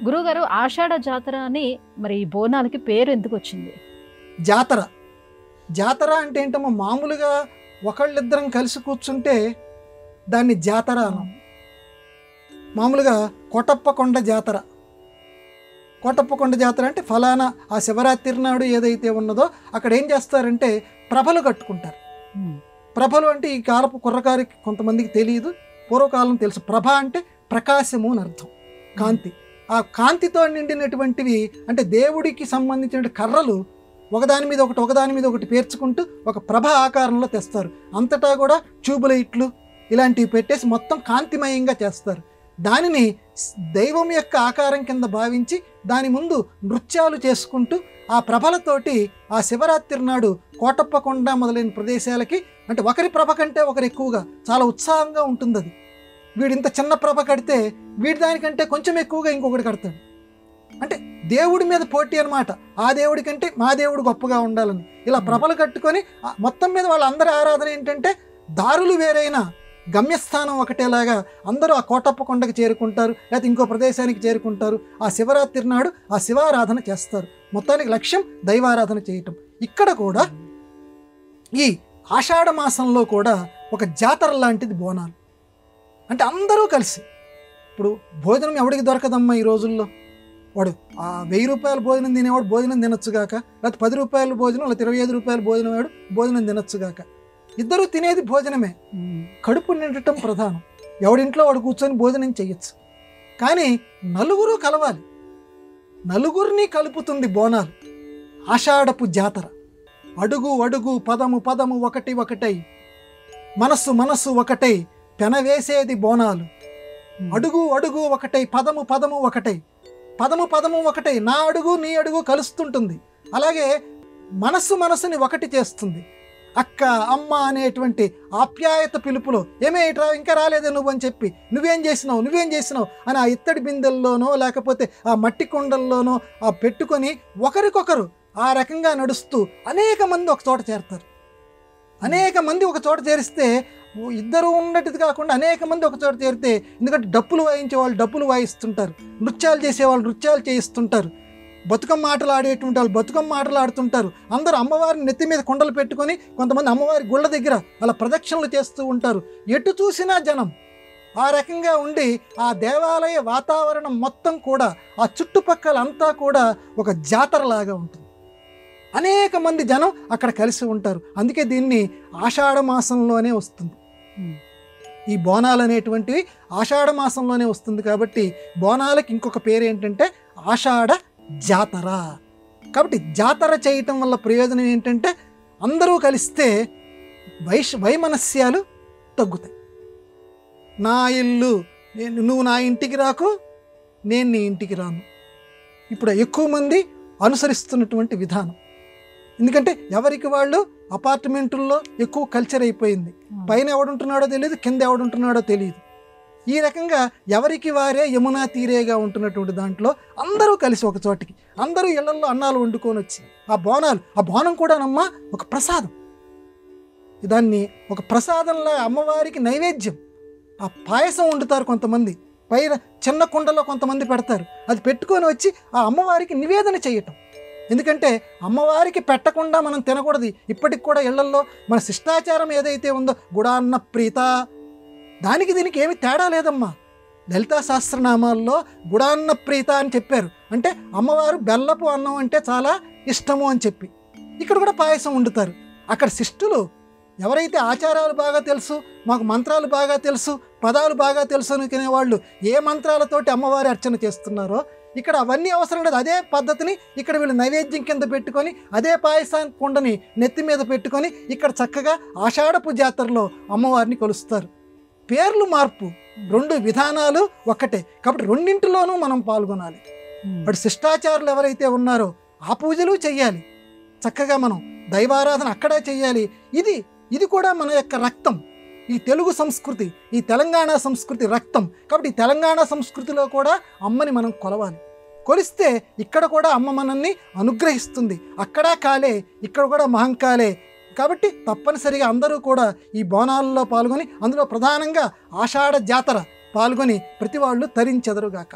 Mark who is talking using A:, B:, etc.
A: గురువుగారు ఆషాఢ జాతర అని మరి ఈ బోనాలకి పేరు ఎందుకు వచ్చింది?
B: జాతర జాతర అంటే ఏంటమ్మా, మామూలుగా ఒకళ్ళిద్దరం కలిసి కూర్చుంటే దాన్ని జాతర అనం. మామూలుగా కోటప్పకొండ జాతర, కోటప్పకొండ జాతర అంటే ఫలానా ఆ శివరాత్రి నాడు ఏదైతే ఉన్నదో అక్కడ ఏం చేస్తారంటే ప్రభలు కట్టుకుంటారు. ప్రభలు అంటే ఈ కాలపు కుర్రకారికి కొంతమందికి తెలియదు, పూర్వకాలం తెలుసు. ప్రభ అంటే ప్రకాశము అని అర్థం, కాంతి. ఆ కాంతితో నిండినటువంటివి అంటే దేవుడికి సంబంధించిన కర్రలు ఒకదాని మీద ఒకటి ఒకదాని మీద ఒకటి పేర్చుకుంటూ ఒక ప్రభ ఆకారంలో తెస్తారు. అంతటా కూడా ట్యూబ్ లైట్లు ఇలాంటివి పెట్టేసి మొత్తం కాంతిమయంగా చేస్తారు. దానిని దైవం యొక్క ఆకారం కింద భావించి దాని ముందు నృత్యాలు చేసుకుంటూ ఆ ప్రభలతోటి ఆ శివరాత్రి నాడు కోటప్పకొండ మొదలైన ప్రదేశాలకి, అంటే ఒకరి ప్రభ కంటే ఒకరు ఎక్కువగా చాలా ఉత్సాహంగా ఉంటుంది. అది వీడింత చిన్న ప్రభ కడితే వీడి దానికంటే కొంచెం ఎక్కువగా ఇంకొకటి కడతాడు. అంటే దేవుడి మీద పోటీ అనమాట. ఆ దేవుడి కంటే మా దేవుడు గొప్పగా ఉండాలని ఇలా ప్రభలు కట్టుకొని మొత్తం మీద వాళ్ళందరి ఆరాధన ఏంటంటే దారులు వేరైనా గమ్యస్థానం ఒకటేలాగా అందరూ ఆ కోటప్పకొండకి చేరుకుంటారు, లేకపోతే ఇంకో ప్రదేశానికి చేరుకుంటారు. ఆ శివరాత్రి నాడు ఆ శివారాధన చేస్తారు. మొత్తానికి లక్ష్యం దైవారాధన చేయటం. ఇక్కడ కూడా ఈ ఆషాఢ మాసంలో కూడా ఒక జాతర లాంటిది బోనాలు. అంటే అందరూ కలిసి, ఇప్పుడు భోజనం ఎవడికి దొరకదమ్మా ఈ రోజుల్లో. వాడు ఆ 1000 రూపాయల భోజనం తినేవాడు భోజనం తినొచ్చుగాక, లేకపోతే 10 రూపాయల భోజనం, లేకపోతే 25 రూపాయల భోజనం వాడు భోజనం తినొచ్చుగాక. ఇద్దరు తినేది భోజనమే. కడుపు నిండటం ప్రధానం. ఎవడింట్లో వాడు కూర్చొని భోజనం చేయొచ్చు, కానీ నలుగురు కలవాలి. నలుగురిని కలుపుతుంది బోనాలు. ఆషాఢపు జాతర. అడుగు అడుగు పదము పదము ఒకటి ఒకటై, మనస్సు మనస్సు ఒకటై పెనవేసేది బోనాలు. అడుగు అడుగు ఒకటై, పదము పదము ఒకటై, పదము పదము ఒకటై, నా అడుగు నీ అడుగు కలుస్తుంటుంది. అలాగే మనస్సు మనస్సుని ఒకటి చేస్తుంది. అక్క అమ్మ అనేటువంటి ఆప్యాయత పిలుపులో ఏమే ఇట్రా ఇంకా రాలేదే నువ్వు అని చెప్పి నువ్వేం చేసినావు అని ఆ ఇత్తడి బిందెల్లోనో లేకపోతే ఆ మట్టి కుండల్లోనో ఆ పెట్టుకొని ఒకరికొకరు ఆ రకంగా నడుస్తూ అనేక మంది ఒక చోట చేరతారు. అనేక మంది ఒక చోట చేరిస్తే ఇద్దరు ఉన్నట్టుది కాకుండా అనేక మంది ఒక చోట చేరితే, ఎందుకంటే డప్పులు వాయించే వాళ్ళు డప్పులు వాయిస్తుంటారు, నృత్యాలు చేసేవాళ్ళు నృత్యాలు చేయిస్తుంటారు, బతుకమ్మ ఆటలు ఆడేటువంటి వాళ్ళు బతుకమ్మ ఆటలు ఆడుతుంటారు. అందరూ అమ్మవారిని నెత్తి మీద కుండలు పెట్టుకొని కొంతమంది అమ్మవారి గుళ్ళ దగ్గర అలా ప్రదక్షిణలు చేస్తూ ఉంటారు. ఎటు చూసినా జనం. ఆ రకంగా ఉండి ఆ దేవాలయ వాతావరణం మొత్తం కూడా ఆ చుట్టుపక్కల అంతా కూడా ఒక జాతరలాగా ఉంటుంది. అనేక మంది జనం అక్కడ కలిసి ఉంటారు. అందుకే దీన్ని ఆషాఢ మాసంలోనే వస్తుంది. ఈ బోనాలు అనేటువంటివి ఆషాఢ మాసంలోనే వస్తుంది. కాబట్టి బోనాలకి ఇంకొక పేరు ఏంటంటే ఆషాఢ జాతర. కాబట్టి జాతర చేయటం వల్ల ప్రయోజనం ఏంటంటే అందరూ కలిస్తే వైమనస్యాలు తగ్గుతాయి. నా ఇల్లు నువ్వు నా ఇంటికి రాకు, నేను నీ ఇంటికి రాను. ఇప్పుడు ఎక్కువ మంది అనుసరిస్తున్నటువంటి విధానం. ఎందుకంటే ఎవరికి వాళ్ళు అపార్ట్మెంటుల్లో ఎక్కువ కల్చర్ అయిపోయింది. పైన ఎవడుంటున్నాడో తెలియదు, కింద ఎవడుంటున్నాడో తెలియదు. ఈ రకంగా ఎవరికి వారే యమునా తీరేగా ఉంటున్నటువంటి దాంట్లో అందరూ కలిసి ఒక చోటికి, అందరూ ఇళ్లలో అన్నాలు వండుకొని వచ్చి ఆ బోనం కూడానమ్మా ఒక ప్రసాదం. దాన్ని ఒక ప్రసాదంలా అమ్మవారికి నైవేద్యం. ఆ పాయసం వండుతారు కొంతమంది, పైన చిన్న కుండలో కొంతమంది పెడతారు. అది పెట్టుకొని వచ్చి ఆ అమ్మవారికి నివేదన చేయటం. ఎందుకంటే అమ్మవారికి పెట్టకుండా మనం తినకూడదు. ఇప్పటికి కూడా ఇళ్లల్లో మన శిష్టాచారం ఏదైతే ఉందో గుడాన్న ప్రీత, దానికి దీనికి ఏమి తేడా లేదమ్మా. లలితా సహస్రనామాల్లో గుడాన్న ప్రీత అని చెప్పారు. అంటే అమ్మవారు బెల్లపు అన్నం అంటే చాలా ఇష్టము అని చెప్పి. ఇక్కడ కూడా పాయసం వండుతారు. అక్కడ శిష్టులు ఎవరైతే ఆచారాలు బాగా తెలుసు, మాకు మంత్రాలు బాగా తెలుసు, పదాలు బాగా తెలుసు అనుకునే వాళ్ళు ఏ మంత్రాలతోటి అమ్మవారి అర్చన చేస్తున్నారో ఇక్కడ అవన్నీ అవసరం లేదు. అదే పద్ధతిని ఇక్కడ వీళ్ళు నైవేద్యం కింద పెట్టుకొని అదే పాయసాన్ని కుండని నెత్తి మీద పెట్టుకొని ఇక్కడ చక్కగా ఆషాఢపు జాతరలో అమ్మవారిని కొలుస్తారు. పేర్లు మార్పు, రెండు విధానాలు ఒక్కటే. కాబట్టి రెండింటిలోనూ మనం పాల్గొనాలి. అటు శిష్టాచారులు ఎవరైతే ఉన్నారో ఆ పూజలు చెయ్యాలి. చక్కగా మనం దైవారాధన అక్కడే చెయ్యాలి. ఇది కూడా మన యొక్క రక్తం. ఈ తెలుగు సంస్కృతి, ఈ తెలంగాణ సంస్కృతి రక్తం. కాబట్టి ఈ తెలంగాణ సంస్కృతిలో కూడా అమ్మని మనం కొలవాలి. కొలిస్తే ఇక్కడ కూడా అమ్మ మనల్ని అనుగ్రహిస్తుంది. అక్కడ కాలే, ఇక్కడ కూడా మహంకాలే. కాబట్టి తప్పనిసరిగా అందరూ కూడా ఈ బోనాలలో పాల్గొని, అందులో ప్రధానంగా ఆషాఢ జాతర పాల్గొని ప్రతి వాళ్ళు తరించెదరుగాక.